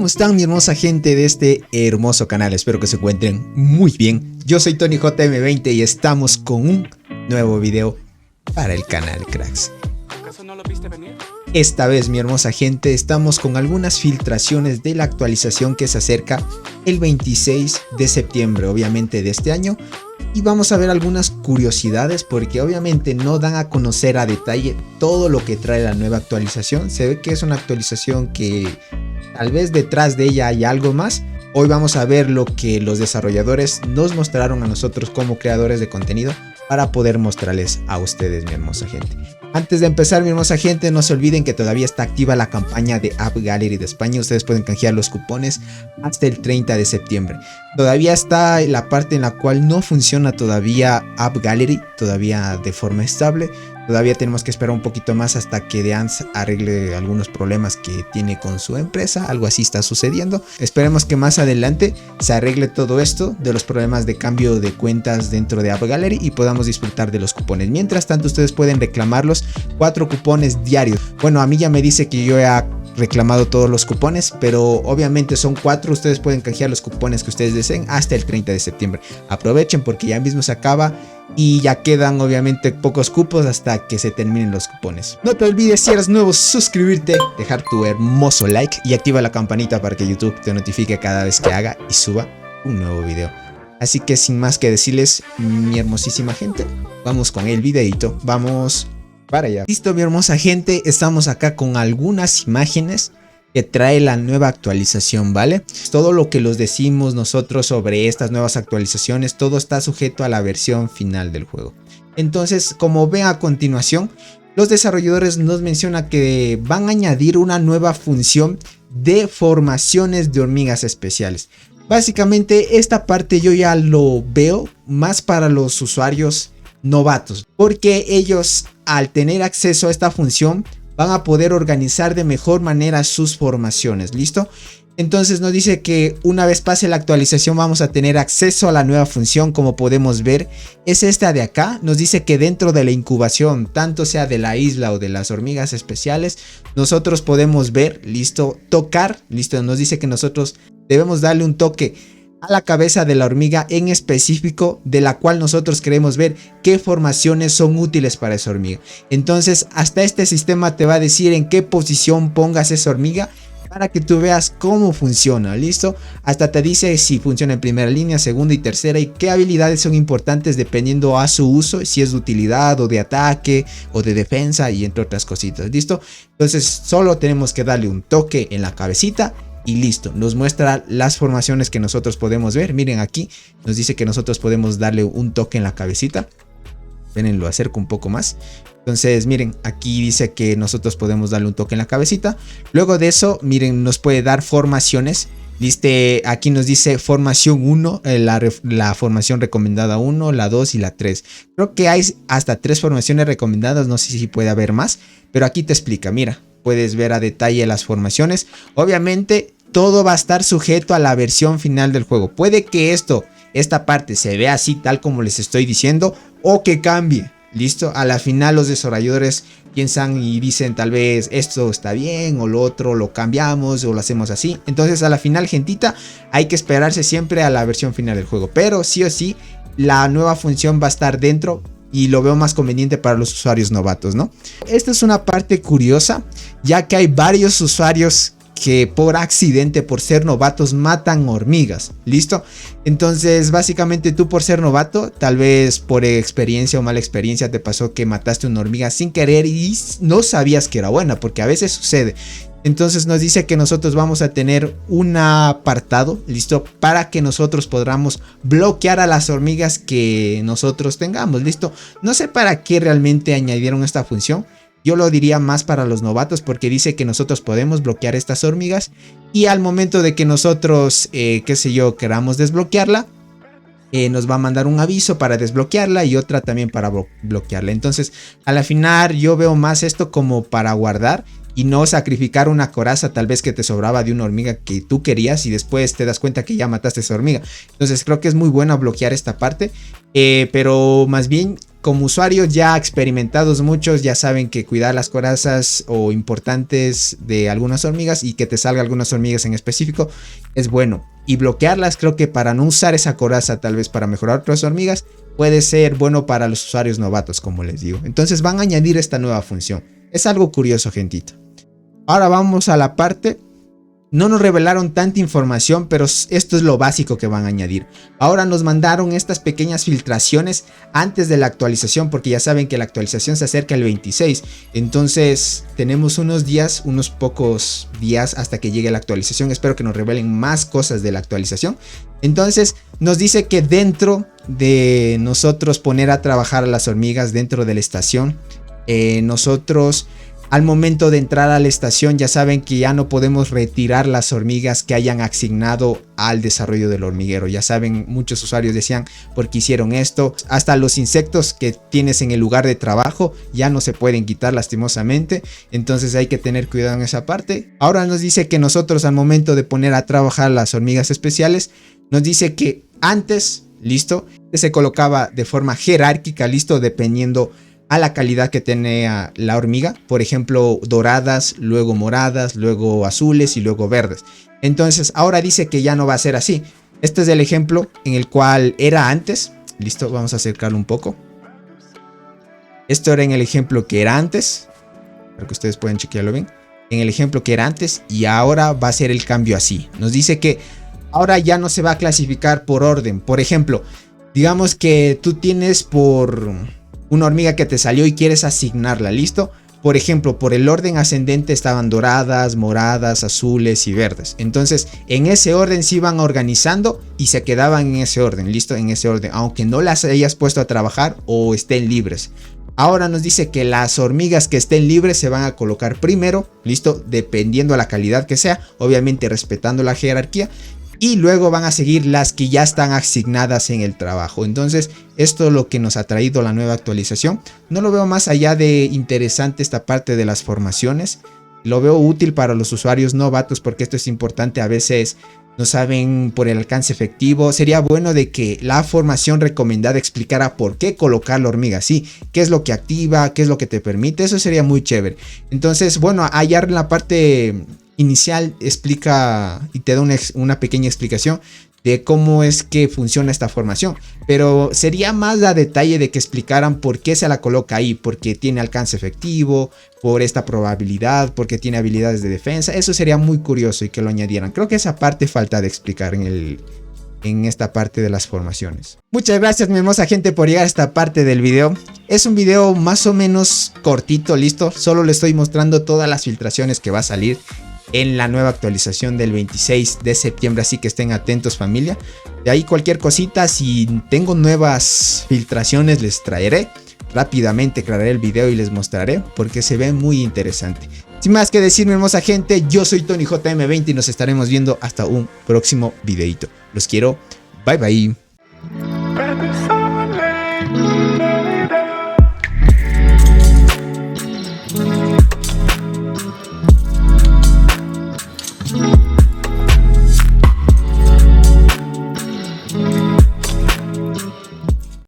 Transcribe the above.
¿Cómo están mi hermosa gente de este hermoso canal? Espero que se encuentren muy bien. Yo soy Tony JM20 y estamos con un nuevo video para el canal, cracks. ¿Acaso no lo viste venir? Esta vez mi hermosa gente estamos con algunas filtraciones de la actualización que se acerca el 26 de septiembre obviamente de este año. Y vamos a ver algunas curiosidades porque obviamente no dan a conocer a detalle todo lo que trae la nueva actualización. Se ve que es una actualización que tal vez detrás de ella hay algo más. Hoy vamos a ver lo que los desarrolladores nos mostraron a nosotros como creadores de contenido para poder mostrarles a ustedes, mi hermosa gente. Antes de empezar, mi hermosa gente, no se olviden que todavía está activa la campaña de App Gallery de España. Ustedes pueden canjear los cupones hasta el 30 de septiembre. Todavía está la parte en la cual no funciona todavía App Gallery, todavía de forma estable. Todavía tenemos que esperar un poquito más hasta que Deans arregle algunos problemas que tiene con su empresa. Algo así está sucediendo. Esperemos que más adelante se arregle todo esto de los problemas de cambio de cuentas dentro de App Gallery y podamos disfrutar de los cupones. Mientras tanto, ustedes pueden reclamarlos 4 cupones diarios. Bueno, a mí ya me dice que yo he reclamado todos los cupones, pero obviamente son 4. Ustedes pueden canjear los cupones que ustedes deseen hasta el 30 de septiembre. Aprovechen porque ya mismo se acaba y ya quedan obviamente pocos cupos hasta que se terminen los cupones. No te olvides, si eres nuevo, suscribirte, dejar tu hermoso like y activa la campanita para que YouTube te notifique cada vez que haga y suba un nuevo video. Así que sin más que decirles, mi hermosísima gente, vamos con el videito, vamos para allá. Listo mi hermosa gente, estamos acá con algunas imágenes que trae la nueva actualización, ¿vale? Todo lo que los decimos nosotros sobre estas nuevas actualizaciones, todo está sujeto a la versión final del juego. Entonces, como ven a continuación, los desarrolladores nos mencionan que van a añadir una nueva función de formaciones de hormigas especiales. Básicamente, esta parte yo ya lo veo más para los usuarios novatos, porque ellos al tener acceso a esta función van a poder organizar de mejor manera sus formaciones, ¿listo? Entonces nos dice que una vez pase la actualización vamos a tener acceso a la nueva función. Como podemos ver, es esta de acá. Nos dice que dentro de la incubación, tanto sea de la isla o de las hormigas especiales, nosotros podemos ver, listo, tocar, listo, nos dice que nosotros debemos darle un toque a la cabeza de la hormiga en específico, de la cual nosotros queremos ver qué formaciones son útiles para esa hormiga. Entonces hasta este sistema te va a decir en qué posición pongas esa hormiga para que tú veas cómo funciona, ¿listo? Hasta te dice si funciona en primera línea, segunda y tercera y qué habilidades son importantes dependiendo a su uso, si es de utilidad o de ataque o de defensa y entre otras cositas, ¿listo? Entonces solo tenemos que darle un toque en la cabecita y listo, nos muestra las formaciones que nosotros podemos ver. Miren, aquí nos dice que nosotros podemos darle un toque en la cabecita. Ven, lo acerco un poco más. Entonces miren, aquí dice que nosotros podemos darle un toque en la cabecita. Luego de eso, miren, nos puede dar formaciones. ¿Viste? Aquí nos dice formación 1, la formación recomendada 1, la 2 y la 3. Creo que hay hasta 3 formaciones recomendadas, no sé si puede haber más, pero aquí te explica, mira. Puedes ver a detalle las formaciones. Obviamente todo va a estar sujeto a la versión final del juego. Puede que esta parte se vea así tal como les estoy diciendo o que cambie. Listo, a la final los desarrolladores piensan y dicen tal vez esto está bien o lo otro lo cambiamos o lo hacemos así. Entonces a la final, gentita, hay que esperarse siempre a la versión final del juego. Pero sí o sí la nueva función va a estar dentro. Y lo veo más conveniente para los usuarios novatos, ¿no? Esta es una parte curiosa, ya que hay varios usuarios que por accidente, por ser novatos, matan hormigas, ¿listo? Entonces básicamente tú por ser novato, tal vez por experiencia o mala experiencia te pasó que mataste una hormiga sin querer y no sabías que era buena, porque a veces sucede. Entonces nos dice que nosotros vamos a tener un apartado, listo, para que nosotros podamos bloquear a las hormigas que nosotros tengamos, listo. No sé para qué realmente añadieron esta función. Yo lo diría más para los novatos porque dice que nosotros podemos bloquear estas hormigas y al momento de que nosotros, qué sé yo, queramos desbloquearla, nos va a mandar un aviso para desbloquearla y otra también para bloquearla. Entonces a la final yo veo más esto como para guardar y no sacrificar una coraza tal vez que te sobraba de una hormiga que tú querías y después te das cuenta que ya mataste esa hormiga. Entonces creo que es muy bueno bloquear esta parte, pero más bien como usuarios ya experimentados muchos ya saben que cuidar las corazas o importantes de algunas hormigas y que te salga algunas hormigas en específico es bueno. Y bloquearlas, creo que para no usar esa coraza, tal vez para mejorar otras hormigas, puede ser bueno para los usuarios novatos, como les digo. Entonces van a añadir esta nueva función. Es algo curioso, gentita. Ahora vamos a la parte. No nos revelaron tanta información, pero esto es lo básico que van a añadir. Ahora nos mandaron estas pequeñas filtraciones antes de la actualización, porque ya saben que la actualización se acerca el 26. Entonces tenemos unos días, unos pocos días hasta que llegue la actualización. Espero que nos revelen más cosas de la actualización. Entonces nos dice que dentro de nosotros poner a trabajar a las hormigas dentro de la estación, nosotros... Al momento de entrar a la estación ya saben que ya no podemos retirar las hormigas que hayan asignado al desarrollo del hormiguero. Ya saben, muchos usuarios decían por qué hicieron esto. Hasta los insectos que tienes en el lugar de trabajo ya no se pueden quitar lastimosamente. Entonces hay que tener cuidado en esa parte. Ahora nos dice que nosotros al momento de poner a trabajar las hormigas especiales, nos dice que antes, listo, se colocaba de forma jerárquica, listo, dependiendo a la calidad que tenía la hormiga, por ejemplo doradas, luego moradas, luego azules y luego verdes. Entonces ahora dice que ya no va a ser así. Este es el ejemplo en el cual era antes. Listo, vamos a acercarlo un poco. Esto era en el ejemplo que era antes, para que ustedes puedan chequearlo bien. En el ejemplo que era antes y ahora va a ser el cambio así. Nos dice que ahora ya no se va a clasificar por orden. Por ejemplo, digamos que tú tienes por... una hormiga que te salió y quieres asignarla, ¿listo? Por ejemplo, por el orden ascendente estaban doradas, moradas, azules y verdes. Entonces, en ese orden se iban organizando y se quedaban en ese orden, ¿listo? En ese orden, aunque no las hayas puesto a trabajar o estén libres. Ahora nos dice que las hormigas que estén libres se van a colocar primero, ¿listo? Dependiendo a la calidad que sea, obviamente respetando la jerarquía. Y luego van a seguir las que ya están asignadas en el trabajo. Entonces esto es lo que nos ha traído la nueva actualización. No lo veo más allá de interesante esta parte de las formaciones. Lo veo útil para los usuarios novatos porque esto es importante. A veces no saben por el alcance efectivo. Sería bueno de que la formación recomendada explicara por qué colocar la hormiga así. Qué es lo que activa, qué es lo que te permite. Eso sería muy chévere. Entonces bueno, allá en la parte... inicial explica y te da una pequeña explicación de cómo es que funciona esta formación, pero sería más a detalle de que explicaran por qué se la coloca ahí, porque tiene alcance efectivo, por esta probabilidad, porque tiene habilidades de defensa. Eso sería muy curioso y que lo añadieran. Creo que esa parte falta de explicar en esta parte de las formaciones. Muchas gracias mi hermosa gente por llegar a esta parte del video. Es un video más o menos cortito, listo. Solo les estoy mostrando todas las filtraciones que va a salir en la nueva actualización del 26 de septiembre, así que estén atentos familia. De ahí cualquier cosita, si tengo nuevas filtraciones les traeré. Rápidamente crearé el video y les mostraré porque se ve muy interesante. Sin más que decir mi hermosa gente, yo soy TonyJM20 y nos estaremos viendo hasta un próximo videito. Los quiero, bye bye.